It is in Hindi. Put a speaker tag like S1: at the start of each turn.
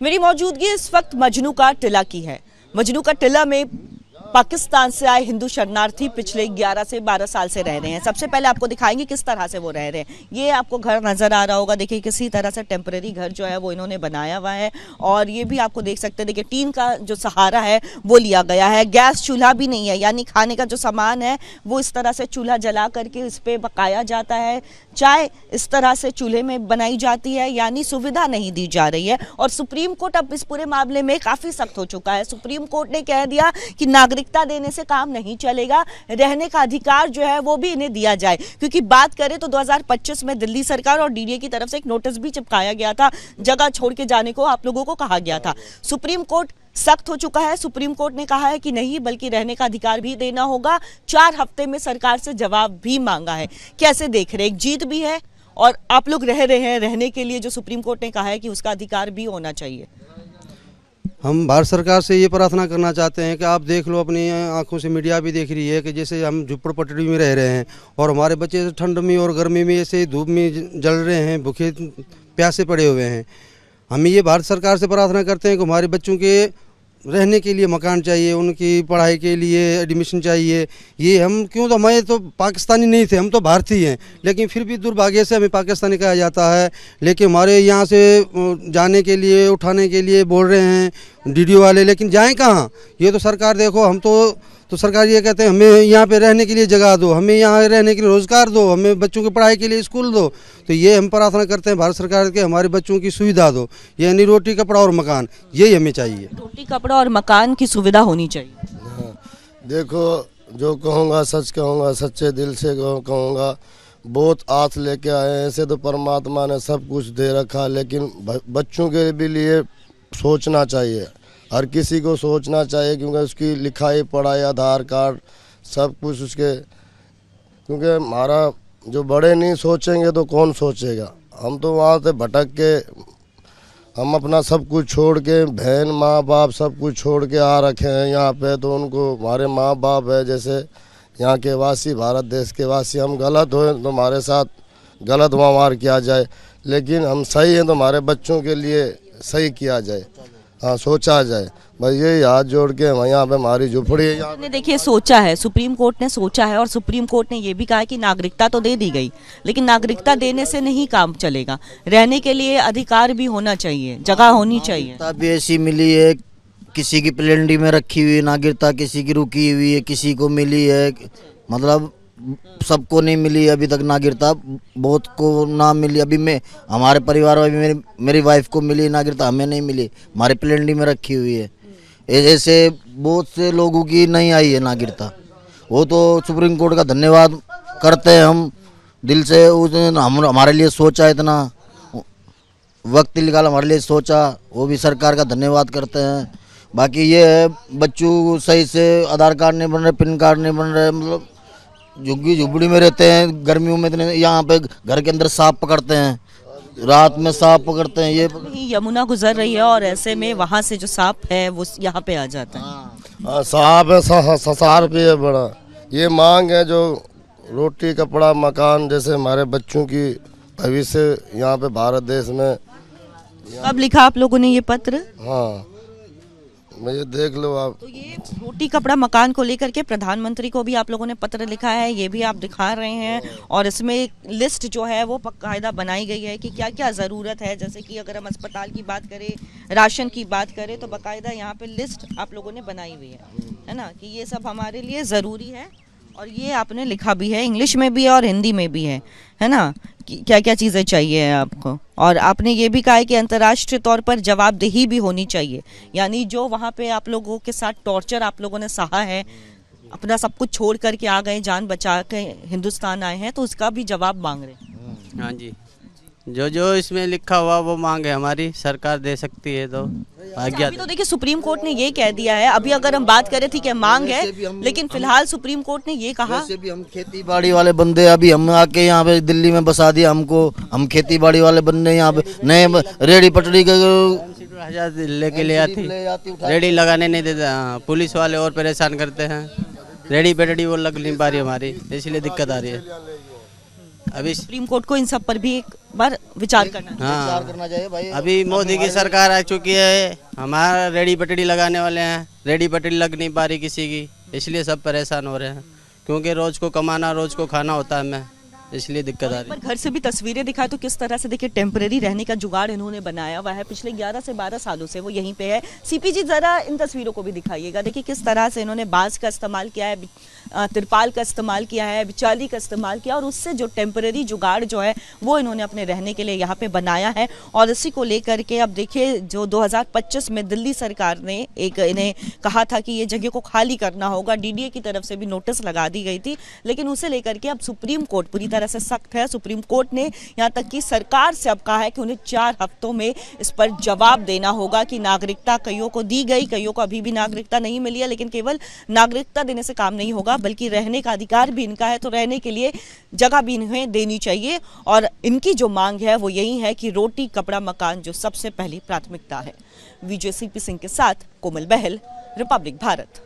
S1: मेरी मौजूदगी इस वक्त मजनू का टिला की है। मजनू का टिला में पाकिस्तान से आए हिंदू शरणार्थी पिछले 11 से 12 साल से रह रहे हैं। सबसे पहले आपको दिखाएंगे किस तरह से वो रह रहे हैं। ये आपको घर नजर आ रहा होगा, देखिए किसी तरह से टेम्परेरी घर जो है वो इन्होंने बनाया हुआ है। और ये भी आपको देख सकते हैं, देखिए टीन का जो सहारा है वो लिया गया है। गैस चूल्हा भी नहीं है, यानी खाने का जो सामान है वो इस तरह से चूल्हा जला करके इस पर पकाया जाता है। चाय इस तरह से चूल्हे में बनाई जाती है, यानी सुविधा नहीं दी जा रही है। और सुप्रीम कोर्ट अब इस पूरे मामले में काफ़ी सख्त हो चुका है। सुप्रीम कोर्ट ने कह दिया कि नागरिकता देने से काम नहीं चलेगा, रहने का अधिकार जो है वो भी इन्हें दिया जाए। क्योंकि बात करें तो 2025 में दिल्ली सरकार और डीडीए की तरफ से एक नोटिस भी चिपकाया गया था, जगह छोड़ के जाने को आप लोगों को कहा गया था। सुप्रीम कोर्ट सख्त हो चुका है। सुप्रीम कोर्ट ने कहा है कि नहीं, बल्कि रहने का अधिकार भी देना होगा। 4 हफ्ते में सरकार से जवाब भी मांगा है। कैसे देख रहे हैं, एक जीत भी है और आप लोग रह रहे हैं, रहने के लिए जो सुप्रीम कोर्ट ने कहा है कि उसका अधिकार भी होना चाहिए।
S2: हम भारत सरकार से ये प्रार्थना करना चाहते हैं कि आप देख लो, अपनी आंखों से मीडिया भी देख रही है कि जैसे हम झुप्पड़पट्टी में रह रहे हैं और हमारे बच्चे ठंड में और गर्मी में ऐसे धूप में जल रहे हैं, भूखे प्यासे पड़े हुए हैं। हम ये भारत सरकार से प्रार्थना करते हैं कि हमारे बच्चों के रहने के लिए मकान चाहिए, उनकी पढ़ाई के लिए एडमिशन चाहिए। ये हम क्यों, तो हमें तो पाकिस्तानी नहीं थे, हम तो भारतीय हैं, लेकिन फिर भी दुर्भाग्य से हमें पाकिस्तानी कहा जाता है। लेकिन हमारे यहाँ से जाने के लिए, उठाने के लिए बोल रहे हैं डीडीओ वाले, लेकिन जाएं कहाँ? ये तो सरकार देखो, हम तो सरकार ये कहते हैं हमें यहाँ पे रहने के लिए जगह दो, हमें यहाँ रहने के लिए रोज़गार दो, हमें बच्चों की पढ़ाई के लिए स्कूल दो। तो ये हम प्रार्थना करते हैं भारत सरकार के, हमारे बच्चों की सुविधा दो, यानी रोटी कपड़ा और मकान, यही हमें चाहिए।
S1: रोटी कपड़ा और मकान की सुविधा होनी चाहिए।
S3: हाँ, देखो जो कहूँगा सच कहूँगा, सच्चे दिल से कहूँगा। बहुत आस लेके आए हैं, ऐसे तो परमात्मा ने सब कुछ दे रखा, लेकिन बच्चों के भी लिए सोचना चाहिए। हर किसी को सोचना चाहिए, क्योंकि उसकी लिखाई पढ़ाई आधार कार्ड सब कुछ उसके, क्योंकि हमारा जो बड़े नहीं सोचेंगे तो कौन सोचेगा। हम तो वहाँ से भटक के, हम अपना सब कुछ छोड़ के, बहन माँ बाप सब कुछ छोड़ के आ रखे हैं यहाँ पे। तो उनको हमारे माँ बाप है, जैसे यहाँ के वासी, भारत देश के वासी, हम गलत हो तो हमारे साथ गलत व्यवहार किया जाए, लेकिन हम सही हैं तो हमारे बच्चों के लिए सही किया जाए। हाँ, सोचा जाए, बस यही हाथ जोड़ के हम यहाँ पे हमारी झुपड़ी है।
S1: आपने देखिए सोचा है, सुप्रीम कोर्ट ने सोचा है और सुप्रीम कोर्ट ने ये भी कहा कि नागरिकता तो दे दी गई, लेकिन नागरिकता देने से नहीं काम चलेगा। रहने के लिए अधिकार भी होना चाहिए, जगह होनी चाहिए।
S4: नागरिकता भी ऐसी मिली है, किसी की प्लेंडी में रखी हुई नागरिकता, किसी की रुकी हुई है, किसी को मिली है, मतलब सबको नहीं मिली अभी तक नागरिकता, बहुत को ना मिली। अभी मैं, हमारे परिवार में मेरी वाइफ को मिली नागरिकता, हमें नहीं मिली, हमारे प्लेंडी में रखी हुई है। ऐसे बहुत से लोगों की नहीं आई है नागरिकता। वो तो सुप्रीम कोर्ट का धन्यवाद करते हैं हम दिल से। उसने हमारे लिए सोचा, इतना वक्त निकाला हमारे लिए सोचा, वो भी सरकार का धन्यवाद करते हैं। बाकी ये है, बच्चों सही से आधार कार्ड नहीं बन रहे, पैन कार्ड नहीं बन रहे, मतलब झुग्गी झुपड़ी में रहते हैं। गर्मियों में इतने यहाँ पे घर के अंदर सांप पकड़ते हैं, रात में सांप पकड़ते हैं। ये
S1: यमुना गुजर रही है और ऐसे में वहाँ से जो सांप है वो यहाँ पे आ जाता है।
S3: हाँ, सांप है, ससार भी है बड़ा। ये मांग है जो रोटी कपड़ा मकान, जैसे हमारे बच्चों की भविष्य यहाँ पे भारत देश में।
S1: कब लिखा आप लोगों ने ये पत्र?
S3: हाँ, ये देख लो आप।
S1: तो ये रोटी कपड़ा मकान को लेकर के प्रधानमंत्री को भी आप लोगों ने पत्र लिखा है, ये भी आप दिखा रहे हैं। और इसमें एक लिस्ट जो है वो बाकायदा बनाई गई है कि क्या क्या ज़रूरत है। जैसे कि अगर हम अस्पताल की बात करें, राशन की बात करें, तो बाकायदा यहाँ पे लिस्ट आप लोगों ने बनाई हुई है ना, कि ये सब हमारे लिए ज़रूरी है। और ये आपने लिखा भी है, इंग्लिश में भी है और हिंदी में भी है ना, कि क्या क्या चीज़ें चाहिए आपको। और आपने ये भी कहा है कि अंतर्राष्ट्रीय तौर पर जवाबदेही भी होनी चाहिए, यानी जो वहाँ पे आप लोगों के साथ टॉर्चर आप लोगों ने सहा है, अपना सब कुछ छोड़ करके आ गए, जान बचा के हिंदुस्तान आए हैं, तो उसका भी जवाब मांग रहे हैं।
S5: हाँ जी, जो जो इसमें लिखा हुआ वो मांग है हमारी, सरकार दे सकती है तो आज्ञा।
S1: अभी तो देखिए सुप्रीम कोर्ट ने ये कह दिया है, अभी अगर हम बात करें ठीक है मांग है, लेकिन फिलहाल सुप्रीम कोर्ट ने ये कहा।
S4: वैसे भी हम खेती बाड़ी वाले बंदे, अभी हम आके यहाँ पे दिल्ली में बसा दिया हमको, हम खेती बाड़ी वाले बंदे यहाँ पे नए रेडी पटरी के
S5: लेके ले आती, रेडी लगाने नहीं देता। पुलिस वाले और परेशान करते हैं, रेडी पेटड़ी वो लग नहीं पा रही हमारी, इसलिए दिक्कत आ रही है। अभी
S1: सुप्रीम कोर्ट को इन सब पर भी एक बार विचार करना चाहिए।
S5: हाँ
S4: करना चाहिए भाई।
S5: अभी मोदी की सरकार आ चुकी है, हमारा रेडी पटड़ी लगाने वाले हैं, रेडी पटड़ी लग नहीं पा रही किसी की, इसलिए सब परेशान हो रहे हैं, क्योंकि रोज को कमाना रोज को खाना होता है हमें, इसलिए दिक्कत आ रही
S1: पर घर से भी तस्वीरें दिखाए तो किस तरह से देखिए टेम्परेरी रहने का जुगाड़ इन्होंने बनाया हुआ है। पिछले 11 से 12 सालों से वो यहीं पे है। सीपी जी जरा इन तस्वीरों को भी दिखाइएगा। देखिए किस तरह से इन्होंने बांस का इस्तेमाल किया है, तिरपाल का इस्तेमाल किया है, बिचाली का इस्तेमाल किया और उससे जो टेम्परेरी जुगाड़ जो है वो इन्होंने अपने रहने के लिए यहाँ पे बनाया है। और इसी को लेकर के अब देखिए जो 2025 में दिल्ली सरकार ने एक इन्हें कहा था कि ये जगह को खाली करना होगा, डीडीए की तरफ से भी नोटिस लगा दी गई थी, लेकिन उसे लेकर के अब सुप्रीम कोर्ट पूरी तरह से सख्त है। सुप्रीम कोर्ट ने यहाँ तक कि सरकार से अब कहा है कि उन्हें 4 हफ्तों में इस पर जवाब देना होगा कि नागरिकता कईयों को दी गई, कईयों को अभी भी नागरिकता नहीं मिली है, लेकिन केवल नागरिकता देने से काम नहीं होगा बल्कि रहने का अधिकार भी इनका है, तो रहने के लिए जगह भी इन्हें देनी चाहिए। और इनकी जो मांग है वो यही है कि रोटी कपड़ा मकान जो सबसे पहली प्राथमिकता है। विजय सीपी सिंह के साथ कोमल बहल, रिपब्लिक भारत।